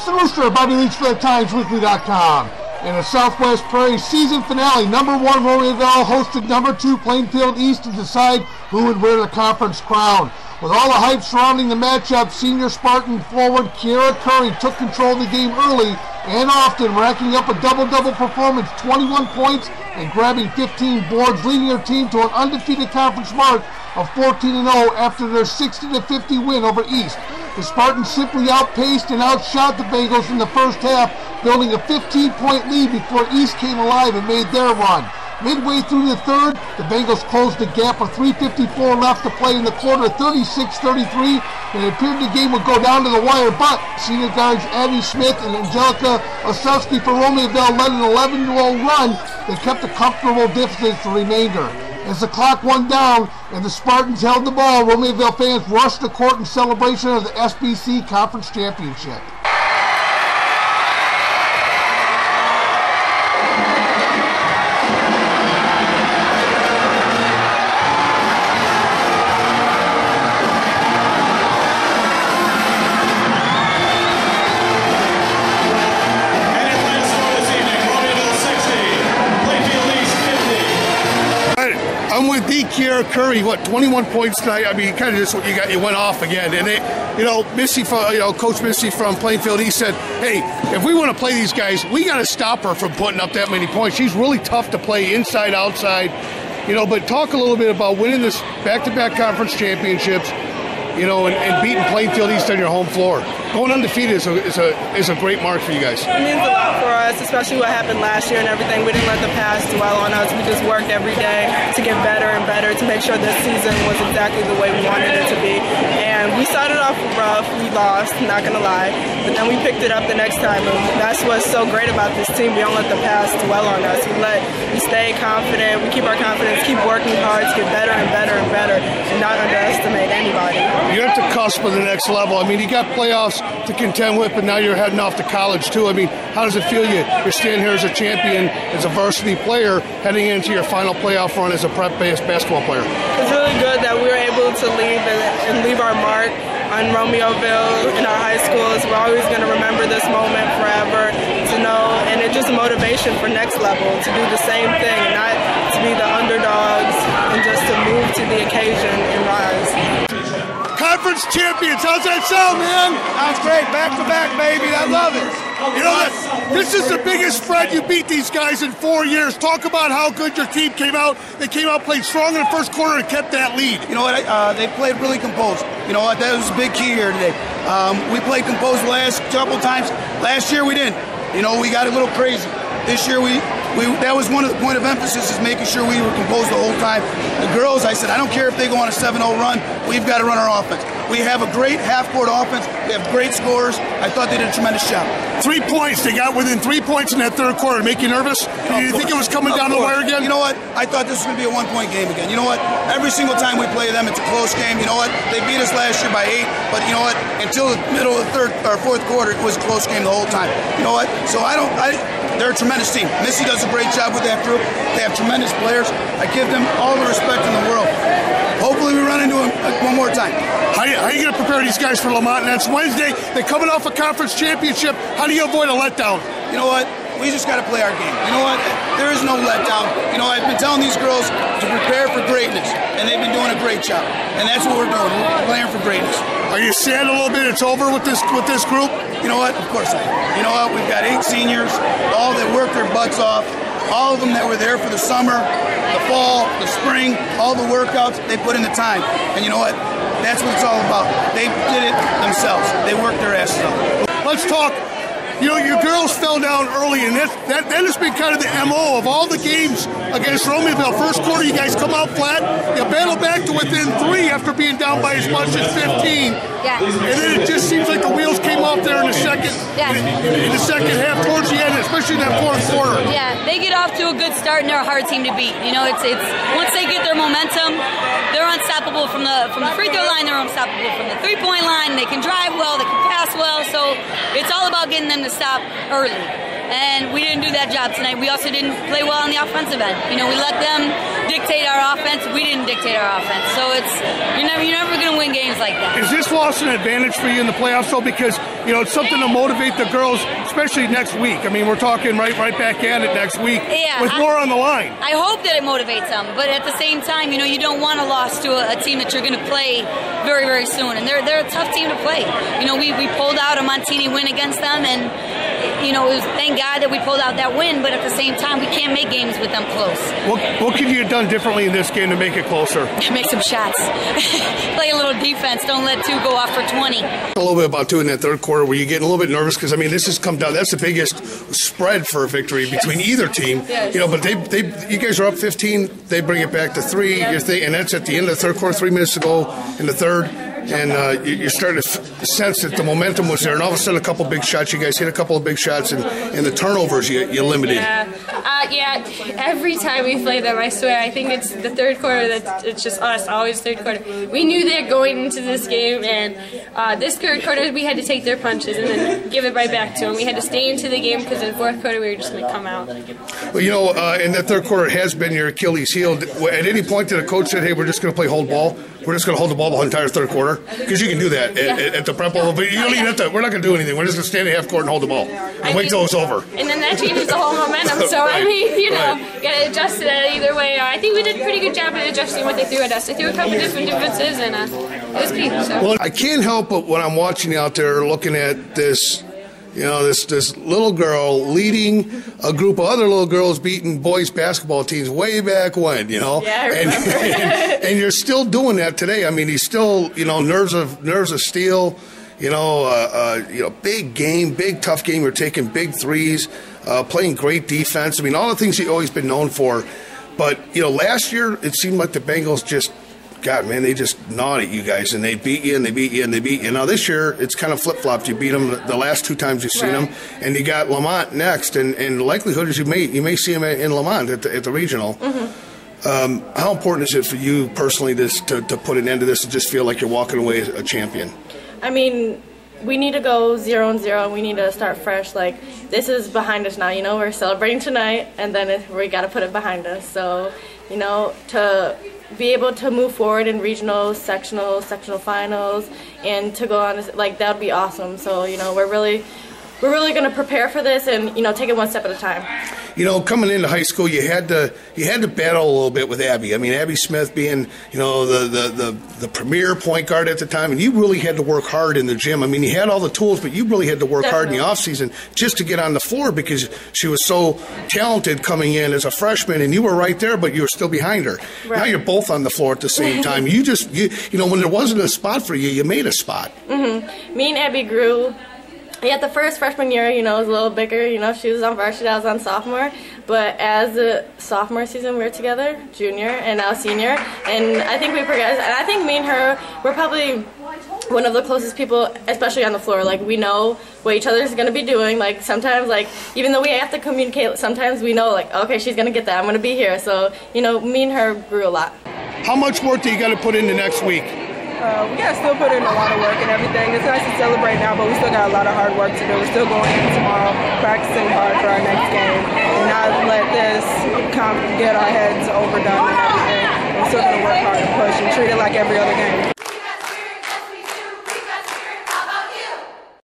It's the Rooster, Bobby Leach for the TimesWeekly.com. In the Southwest Prairie season finale, number 1 Romeoville hosted number 2 Plainfield East to decide who would wear the conference crown. With all the hype surrounding the matchup, senior Spartan forward Kiera Curry took control of the game early and often, racking up a double-double performance, 21 points and grabbing 15 boards, leading her team to an undefeated conference mark of 14-0 after their 60-50 win over East. The Spartans simply outpaced and outshot the Bengals in the first half, building a 15-point lead before East came alive and made their run. Midway through the third, the Bengals closed the gap with 3:54 left to play in the quarter, 36-33, and it appeared the game would go down to the wire, but senior guards Addie Smith and Angelica Osowski for Romeoville led an 11-0 run that kept a comfortable distance for the remainder. As the clock went down and the Spartans held the ball, Romeoville fans rushed the court in celebration of the SBC Conference Championship. I'm with Kiera Curry. 21 points tonight. I mean, kind of just what you got. You went off again, and Missy, Coach Missy from Plainfield, he said, "Hey, if we want to play these guys, we got to stop her from putting up that many points. She's really tough to play inside, outside, But talk a little bit about winning this back-to-back conference championships, and beating Plainfield East on your home floor. Going undefeated is a great mark for you guys. It means a lot for us, especially what happened last year and everything. We didn't let the past dwell on us. We just worked every day to get better and better to make sure this season was exactly the way we wanted it to be. And we started off rough. We lost, not going to lie. But then we picked it up the next time. And that's what's so great about this team. We don't let the past dwell on us. We stay confident. We keep our confidence, keep working hard to get better and better and better and not underestimate anybody. You're at the cusp of the next level. I mean, you got playoffs to contend with, but now you're heading off to college too. I mean, how does it feel? You're standing here as a champion, as a varsity player, heading into your final playoff run as a prep-based basketball player. It's really good that we were able to leave our mark on Romeoville in our high schools. We're always going to remember this moment forever, and it's just motivation for next level, to do the same thing, not to be the underdogs, and just to move to the occasion and rise. Conference champions, how's that sound, man? Sounds great, back to back, baby. I love it. This is the biggest spread. You beat these guys in 4 years. Talk about how good your team came out. They came out, played strong in the first quarter, and kept that lead. You know what? They played really composed. You know what? That was a big key here today. We played composed the last couple times. Last year we didn't. We got a little crazy. This year that was one of the point of emphasis, is making sure we were composed the whole time. The girls, I said, I don't care if they go on a 7-0 run, we've got to run our offense. We have a great half-court offense. We have great scorers. I thought they did a tremendous job. 3 points. They got within 3 points in that third quarter. Make you nervous? Did you think it was coming down the wire again? You know what? I thought this was going to be a one-point game again. You know what? Every single time we play them, it's a close game. You know what? They beat us last year by 8, but you know what? Until the middle of the third or fourth quarter, it was a close game the whole time. You know what? So they're a tremendous team. Missy does a great job with that group. They have tremendous players. I give them all the respect in the world. Hopefully we run into them one more time. How are you going to prepare these guys for Lamont? And that's Wednesday. They're coming off a conference championship. How do you avoid a letdown? You know what? We just got to play our game. You know what? There is no letdown. I've been telling these girls to prepare for greatness, and they've been doing a great job. And that's what we're doing. We're playing for greatness. Are you sad a little bit it's over with this group? You know what? Of course I am. You know what? We've got 8 seniors, all that worked their butts off, all of them that were there for the summer, the fall, the spring, all the workouts, they put in the time. And you know what? That's what it's all about. They did it themselves. They worked their asses off. Let's talk. Your girls fell down early, and that has been kind of the MO of all the games against Romeoville. First quarter, you guys come out flat. You battle back to within 3 after being down by as much as 15. Yeah. And then it just seems like the wheels came off there in the second half, towards the end, especially in that fourth quarter. Yeah, they get off to a good start, and they're a hard team to beat. It's once they get their momentum, they're unstoppable from the free throw line. They're unstoppable from the 3-point line. They can drive well. They can pass well. So it's all about getting them to stop early. And we didn't do that job tonight. We also didn't play well on the offensive end. We let them dictate our offense. We didn't dictate our offense. So you're never going to win games like that. Is this loss an advantage for you in the playoffs, though? Because, you know, it's something to motivate the girls, especially next week. I mean, we're talking right back at it next week with more on the line. I hope that it motivates them, but at the same time, you know, you don't want a loss to a team that you're going to play very, very soon. And they're a tough team to play. You know, we pulled out a Montini win against them, and, you know, it was, thank God that we pulled out that win, but at the same time, we can't make games with them close. What could you have done differently in this game to make it closer? Make some shots. Play a little defense. Don't let two go off for 20. A little bit about two in that third quarter. Were you getting a little bit nervous? Because, I mean, this has come down. That's the biggest spread for a victory between either team. Yes. You know, but you guys are up 15. They bring it back to 3. And that's at the end of the third quarter, 3 minutes to go in the third. And you're starting to sense that the momentum was there. And all of a sudden, a couple big shots. You guys hit a couple of big shots, and the turnovers you limited. Yeah, every time we play them, I swear, I think it's the third quarter that it's just us, always third quarter. We knew that going into this game, and this third quarter we had to take their punches and then give it right back to them. We had to stay into the game because in the fourth quarter we were just going to come out. Well, you know, in that third quarter, it has been your Achilles heel. At any point did a coach say, hey, we're just going to play hold ball? We're just going to hold the ball the entire third quarter? Because you can do that at the prep level, but you don't even have to. We're not going to do anything. We're just going to stand at half court and hold the ball and wait till it's over. And then that changes the whole momentum. So, Right. I mean, you know, you got to adjust to that either way. I think we did a pretty good job at adjusting what they threw at us. They threw a couple different defenses, and it was key. So. Well, I can't help but when I'm watching you out there looking at this, you know, this little girl leading a group of other little girls beating boys basketball teams way back when, you know. Yeah, I remember. And you're still doing that today. I mean, he's still, you know, nerves of steel. You know, big game, big tough game. You're taking big threes, playing great defense. I mean, all the things you've always been known for. But, you know, last year it seemed like the Bengals just, God, man, they just gnawed at you guys, and they beat you, and they beat you, and they beat you. Now this year it's kind of flip-flopped. You beat them the last 2 times you've seen them, and you got Lamont next, and the likelihood is you may see them in Lamont at the regional. Mm-hmm. How important is it for you personally to put an end to this and just feel like you're walking away a champion? I mean, we need to go 0-0. We need to start fresh. Like, this is behind us now. You know, we're celebrating tonight, and then we got to put it behind us. So, you know, to be able to move forward in regionals, sectional finals, and to go on, like, that would be awesome. So, you know, we're really going to prepare for this and, you know, take it one step at a time. You know, coming into high school, you had to battle a little bit with Abby. I mean, Abby Smith being, you know, the premier point guard at the time, and you really had to work hard in the gym. I mean, you had all the tools, but you really had to work hard in the off season just to get on the floor because she was so talented coming in as a freshman, and you were right there, but you were still behind her. Right. Now you're both on the floor at the same time. You know, when there wasn't a spot for you, you made a spot. Mm-hmm. Me and Abby grew. Yeah, the first freshman year, you know, was a little bigger. You know, she was on varsity, I was on sophomore. But as the sophomore season, we were together, junior, and now senior. And I think we progressed. And I think me and her, we're probably one of the closest people, especially on the floor. Like, we know what each other's going to be doing. Like, sometimes, like, even though we have to communicate, sometimes we know, like, okay, she's going to get that. I'm going to be here. So, you know, me and her grew a lot. How much work do you got to put into next week? We got to still put in a lot of work and everything. It's nice to celebrate now, but we still got a lot of hard work to do. We're still going in tomorrow, practicing hard for our next game, and not let this get our heads overdone and everything. We're still going to work hard and push and treat it like every other game.